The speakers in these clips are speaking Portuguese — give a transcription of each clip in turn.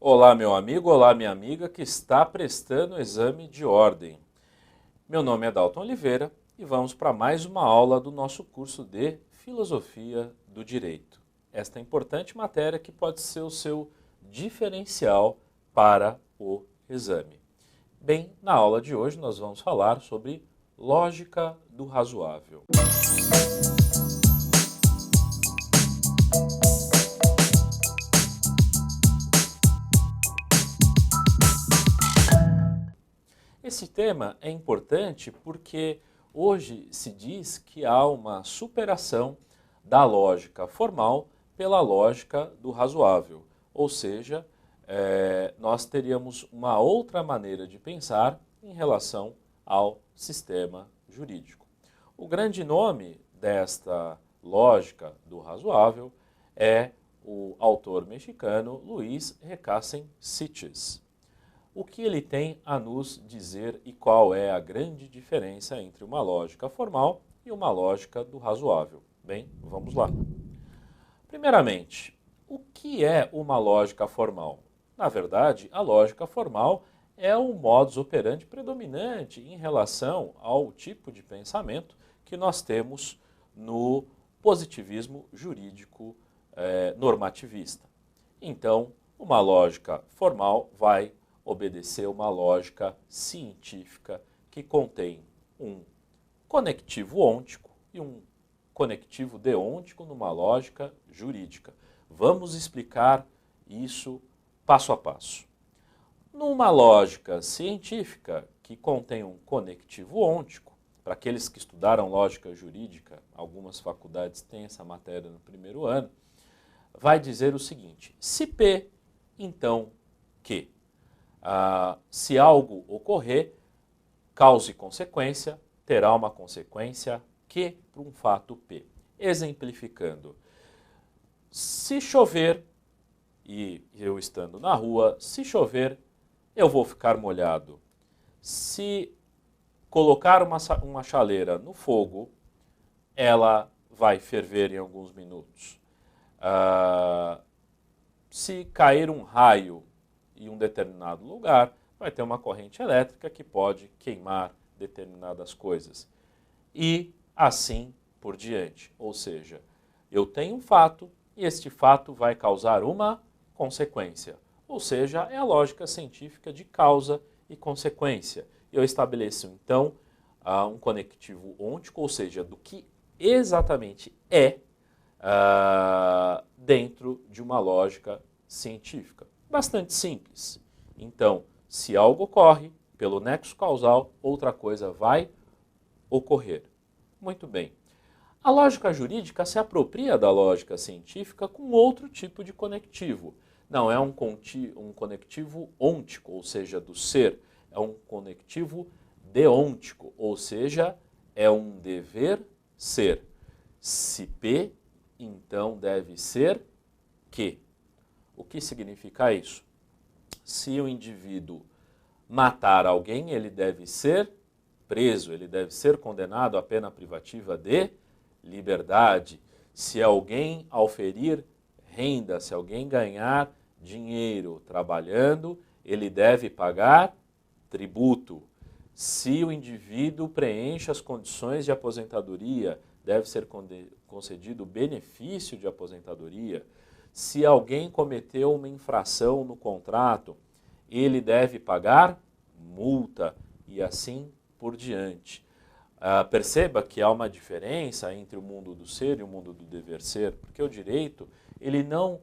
Olá, meu amigo, olá, minha amiga que está prestando o exame de ordem. Meu nome é Dalton Oliveira e vamos para mais uma aula do nosso curso de Filosofia do Direito. Esta importante matéria que pode ser o seu diferencial para o exame. Bem, na aula de hoje nós vamos falar sobre lógica do razoável. Esse tema é importante porque hoje se diz que há uma superação da lógica formal pela lógica do razoável. Ou seja, nós teríamos uma outra maneira de pensar em relação ao sistema jurídico. O grande nome desta lógica do razoável é o autor mexicano Luis Recassin Sitges. O que ele tem a nos dizer e qual é a grande diferença entre uma lógica formal e uma lógica do razoável? Bem, vamos lá. Primeiramente, o que é uma lógica formal? Na verdade, a lógica formal é o modus operandi predominante em relação ao tipo de pensamento que nós temos no positivismo jurídico normativista. Então, uma lógica formal vai obedecer uma lógica científica que contém um conectivo ôntico e um conectivo deôntico numa lógica jurídica. Vamos explicar isso passo a passo. Numa lógica científica que contém um conectivo ôntico, para aqueles que estudaram lógica jurídica, algumas faculdades têm essa matéria no primeiro ano, vai dizer o seguinte: se P, então Q. Se algo ocorrer, causa e consequência, terá uma consequência Q para um fato P. Exemplificando, se chover, e eu estando na rua, se chover, eu vou ficar molhado. Se colocar uma chaleira no fogo, ela vai ferver em alguns minutos. Se cair um raio em um determinado lugar, vai ter uma corrente elétrica que pode queimar determinadas coisas. E assim por diante. Ou seja, eu tenho um fato e este fato vai causar uma consequência. Ou seja, é a lógica científica de causa e consequência. Eu estabeleço, então, um conectivo ôntico, ou seja, do que exatamente é dentro de uma lógica científica. Bastante simples. Então, se algo ocorre, pelo nexo causal, outra coisa vai ocorrer. Muito bem. A lógica jurídica se apropria da lógica científica com outro tipo de conectivo. Não é um conectivo ôntico, ou seja, do ser. É um conectivo deôntico, ou seja, é um dever ser. Se P, então deve ser Q. O que significa isso? Se o indivíduo matar alguém, ele deve ser preso, ele deve ser condenado à pena privativa de liberdade. Se alguém auferir renda, se alguém ganhar dinheiro trabalhando, ele deve pagar tributo. Se o indivíduo preenche as condições de aposentadoria, deve ser concedido benefício de aposentadoria. Se alguém cometeu uma infração no contrato, ele deve pagar multa e assim por diante. Perceba que há uma diferença entre o mundo do ser e o mundo do dever ser, porque o direito ele não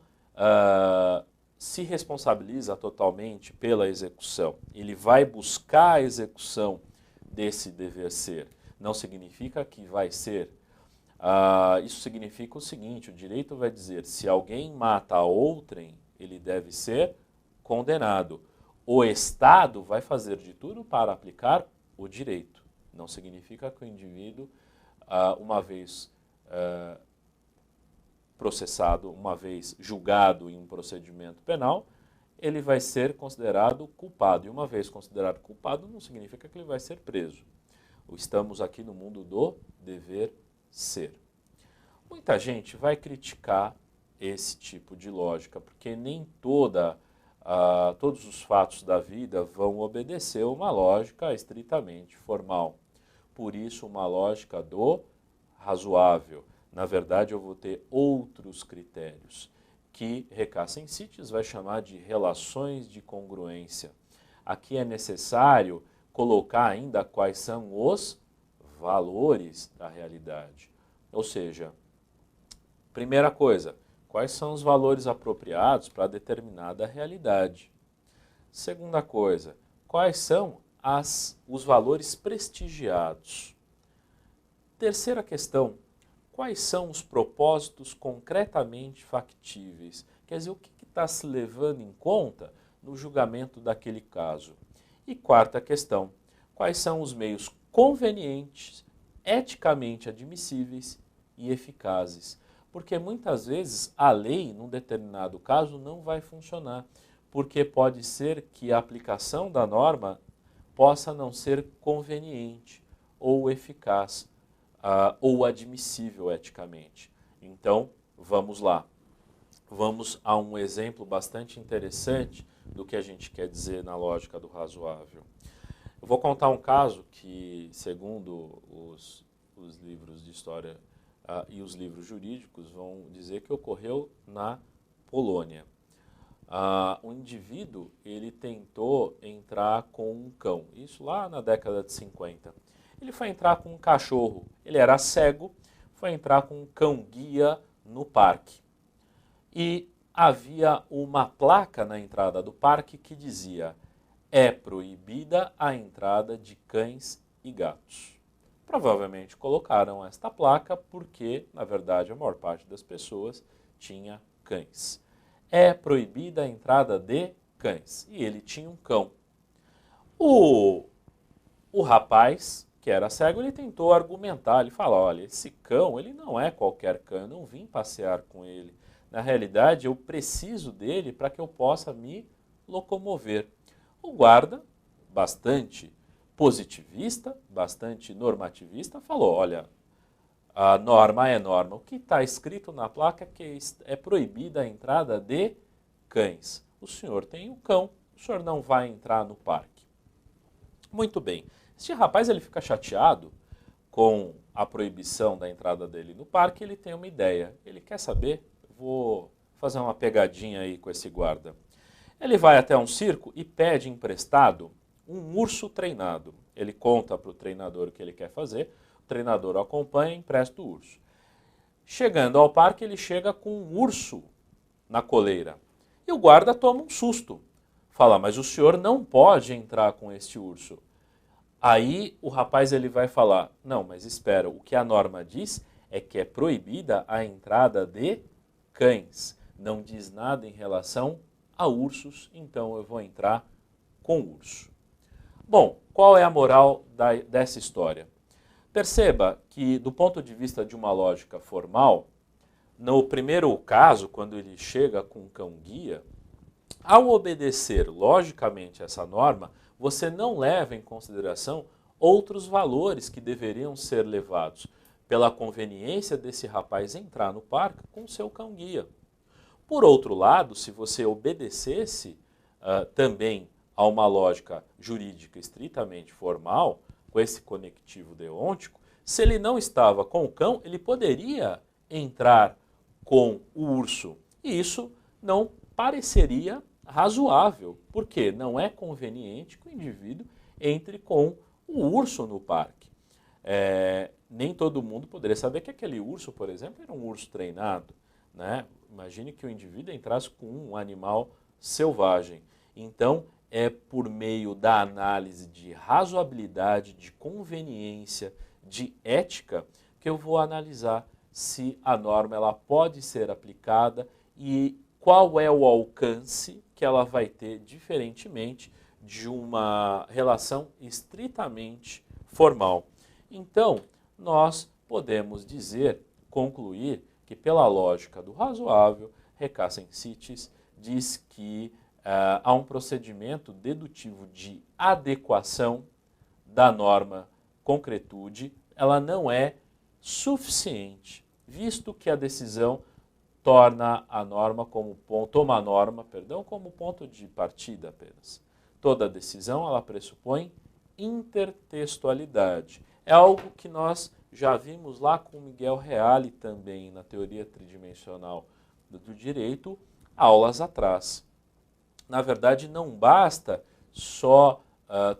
se responsabiliza totalmente pela execução. Ele vai buscar a execução desse dever ser. Não significa que vai ser. Isso significa o seguinte: o direito vai dizer, se alguém mata a outrem, ele deve ser condenado. O Estado vai fazer de tudo para aplicar o direito. Não significa que o indivíduo, uma vez processado, uma vez julgado em um procedimento penal, ele vai ser considerado culpado. E uma vez considerado culpado, não significa que ele vai ser preso. Estamos aqui no mundo do dever ser. Muita gente vai criticar esse tipo de lógica, porque nem toda todos os fatos da vida vão obedecer uma lógica estritamente formal. Por isso, uma lógica do razoável. Na verdade, eu vou ter outros critérios, que Recassencites vai chamar de relações de congruência. Aqui é necessário colocar ainda quais são os valores da realidade. Ou seja, primeira coisa, quais são os valores apropriados para determinada realidade? Segunda coisa, quais são os valores prestigiados? Terceira questão, quais são os propósitos concretamente factíveis? Quer dizer, o que está se levando em conta no julgamento daquele caso? E quarta questão, quais são os meios convenientes, eticamente admissíveis e eficazes? Porque muitas vezes a lei, num determinado caso, não vai funcionar, porque pode ser que a aplicação da norma possa não ser conveniente ou eficaz, ou admissível eticamente. Então, vamos lá. Vamos a um exemplo bastante interessante do que a gente quer dizer na lógica do razoável. Eu vou contar um caso que, segundo os livros de história e os livros jurídicos, vão dizer que ocorreu na Polônia. O indivíduo ele tentou entrar com um cão, isso lá na década de 50. Ele foi entrar com um cachorro, ele era cego, foi entrar com um cão-guia no parque. E havia uma placa na entrada do parque que dizia: é proibida a entrada de cães e gatos. Provavelmente colocaram esta placa porque, na verdade, a maior parte das pessoas tinha cães. É proibida a entrada de cães. E ele tinha um cão. O rapaz, que era cego, ele tentou argumentar. Ele falou: olha, esse cão, ele não é qualquer cão, eu não vim passear com ele. Na realidade, eu preciso dele para que eu possa me locomover. O guarda, bastante positivista, bastante normativista, falou: olha, a norma é norma. O que está escrito na placa é que é proibida a entrada de cães. O senhor tem um cão, o senhor não vai entrar no parque. Muito bem. Este rapaz ele fica chateado com a proibição da entrada dele no parque, ele tem uma ideia. Ele quer saber, vou fazer uma pegadinha aí com esse guarda. Ele vai até um circo e pede emprestado um urso treinado. Ele conta para o treinador o que ele quer fazer, o treinador o acompanha e empresta o urso. Chegando ao parque, ele chega com um urso na coleira. E o guarda toma um susto. Fala: mas o senhor não pode entrar com este urso. Aí o rapaz ele vai falar: não, mas espera, o que a norma diz é que é proibida a entrada de cães. Não diz nada em relação a ursos, então eu vou entrar com urso. Bom, qual é a moral dessa história? Perceba que, do ponto de vista de uma lógica formal, no primeiro caso, quando ele chega com um cão-guia, ao obedecer logicamente essa norma, você não leva em consideração outros valores que deveriam ser levados pela conveniência desse rapaz entrar no parque com seu cão-guia. Por outro lado, se você obedecesse também a uma lógica jurídica estritamente formal, com esse conectivo deôntico, se ele não estava com o cão, ele poderia entrar com o urso. E isso não pareceria razoável, porque não é conveniente que o indivíduo entre com o urso no parque. Nem todo mundo poderia saber que aquele urso, por exemplo, era um urso treinado, né? Imagine que o indivíduo entrasse com um animal selvagem. Então, é por meio da análise de razoabilidade, de conveniência, de ética, que eu vou analisar se a norma ela pode ser aplicada e qual é o alcance que ela vai ter, diferentemente de uma relação estritamente formal. Então, nós podemos dizer, concluir, que pela lógica do razoável, Recassencites diz que há um procedimento dedutivo de adequação da norma concretude, ela não é suficiente, visto que a decisão torna a norma como ponto, toma a norma, perdão, como ponto de partida apenas. Toda decisão, ela pressupõe intertextualidade. É algo que nós já vimos lá com Miguel Reale também, na teoria tridimensional do direito, aulas atrás. Na verdade, não basta só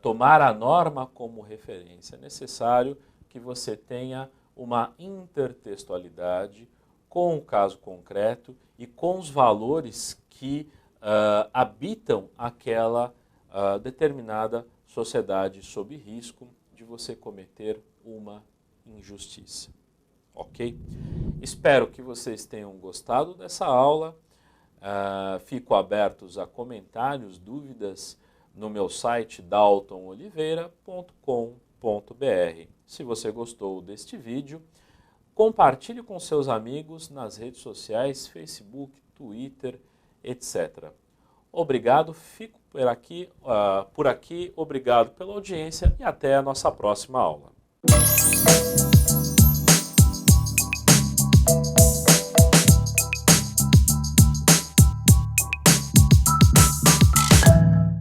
tomar a norma como referência. É necessário que você tenha uma intertextualidade com o caso concreto e com os valores que habitam aquela determinada sociedade sob risco de você cometer uma injustiça. Ok? Espero que vocês tenham gostado dessa aula. Fico abertos a comentários, dúvidas no meu site daltonoliveira.com.br. Se você gostou deste vídeo, compartilhe com seus amigos nas redes sociais, Facebook, Twitter, etc. Obrigado, fico por aqui, obrigado pela audiência e até a nossa próxima aula.